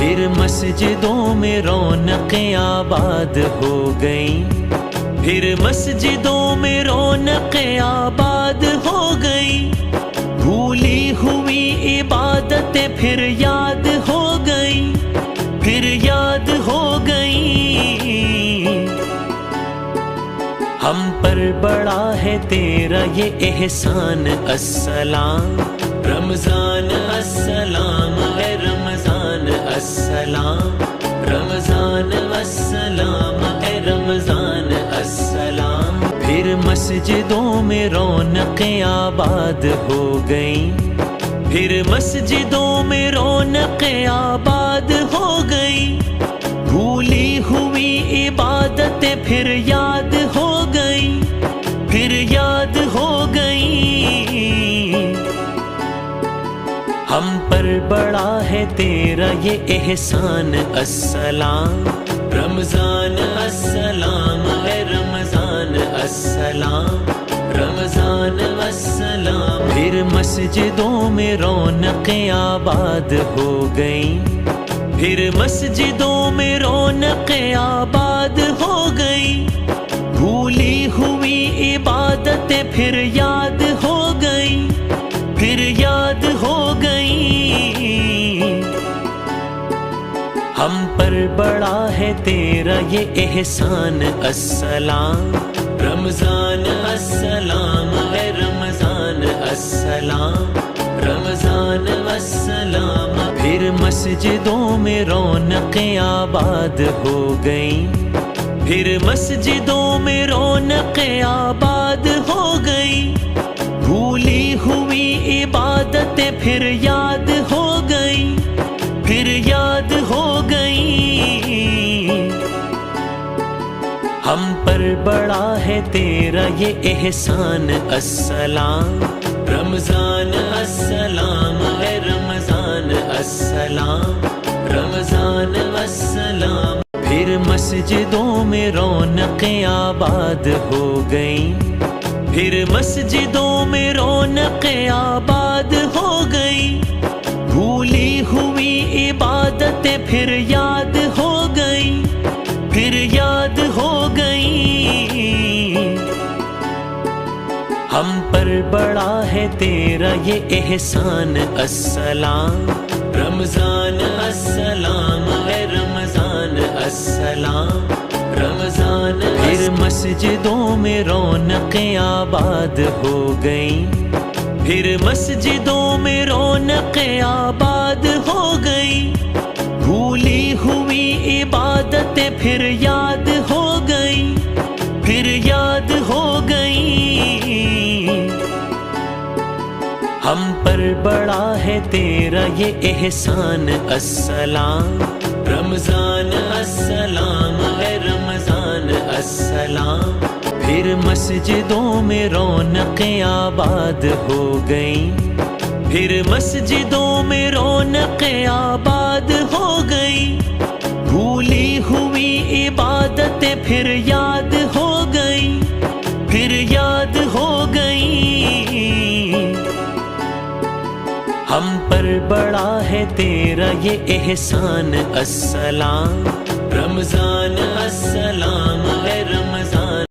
پھر مسجدوں میں رونقیں آباد ہو گئیں، پھر مسجدوں میں رونقیں آباد ہو گئیں، بھولی ہوئی عبادتیں پھر یاد ہو گئیں، پھر یاد ہو گئیں۔ ہم پر بڑا ہے تیرا یہ احسان، السلام رمضان السلام ہے رمضان السلام، رمضان السلام ہے رمضان السلام۔ پھر مسجدوں میں رونقیں آباد ہو گئیں، پھر مسجدوں میں رونقیں آباد ہو گئیں، بھولی ہوئی عبادتیں پھر یاد ہو گئیں، پھر یاد ہو گئیں۔ ہم پر بڑا ہے تیرا یہ احسان، السلام رمضان السلام ہے رمضان السلام، رمضان السلام۔ پھر مسجدوں میں رونقیں آباد ہو گئیں، پھر مسجدوں میں رونقیں آباد ہو گئیں، بھولی ہوئی عبادتیں پھر یاد ہو گئیں، پھر یاد ہو گئیں۔ ہم پر بڑا ہے تیرا یہ احسان، السلام رمضان السلام ہے رمضان السلام، رمضان السلام۔ پھر مسجدوں میں رونقیں آباد ہو گئیں، پھر مسجدوں میں رونقیں آباد ہو گئیں، بھولی ہوئی عبادتیں پھر یاد ہو گئیں، پھر یاد ہو گئیں۔ ہم پر بڑا ہے تیرا یہ احسان، السلام رمضان السلام ہے رمضان السلام، رمضان السلام۔ پھر مسجدوں میں رونقیں آباد ہو گئیں، پھر مسجدوں میں رونقیں آباد ہو گئیں، بھولی ہوئی عبادتیں پھر یاد ہو گئیں، پھر یاد ہو گئیں۔ ہم پر بڑا ہے تیرا یہ احسان، السلام رمضان السلام ہے رمضان السلام، رمضان۔ پھر مسجدوں میں رونقیں آباد ہو گئیں، پھر مسجدوں میں رونقیں آباد ہو گئیں، بھولی ہوئی عبادتیں پھر یاد ہو گئیں، پھر یاد ہو گئیں۔ ہم پر بڑا ہے تیرا یہ احسان، السلام رمضان السلام ہے رمضان السلام۔ پھر مسجدوں میں رونقیں آباد ہو گئیں، پھر مسجدوں میں رونقیں آباد ہو گئیں، بھولی ہوئی عبادتیں پھر یاد ہو گئیں، پھر یاد ہو گئیں۔ ہم پر بڑا ہے تیرا یہ احسان، السلام رمضان السلام